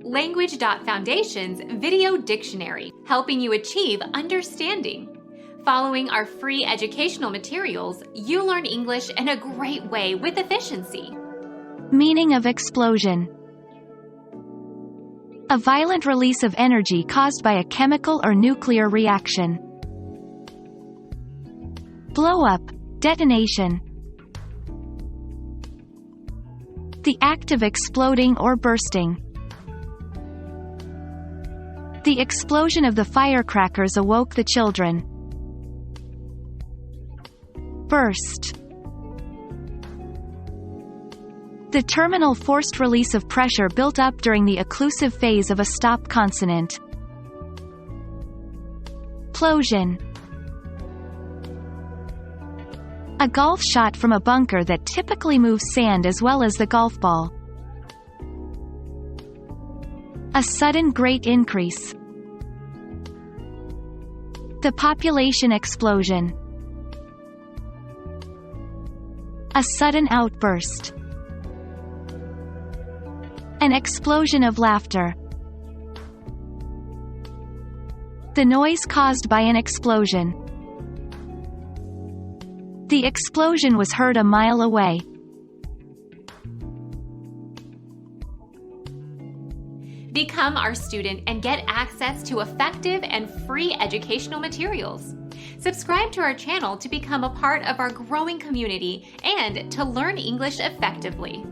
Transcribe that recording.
Language.Foundation's Video Dictionary, helping you achieve understanding. Following our free educational materials, you learn English in a great way with efficiency. Meaning of explosion. A violent release of energy caused by a chemical or nuclear reaction. Blow up, detonation. The act of exploding or bursting. The explosion of the firecrackers awoke the children. Burst. The terminal forced release of pressure built up during the occlusive phase of a stop consonant. Plosion. A golf shot from a bunker that typically moves sand as well as the golf ball. A sudden great increase. The population explosion. A sudden outburst. An explosion of laughter. The noise caused by an explosion. The explosion was heard a mile away. Become our student and get access to effective and free educational materials. Subscribe to our channel to become a part of our growing community and to learn English effectively.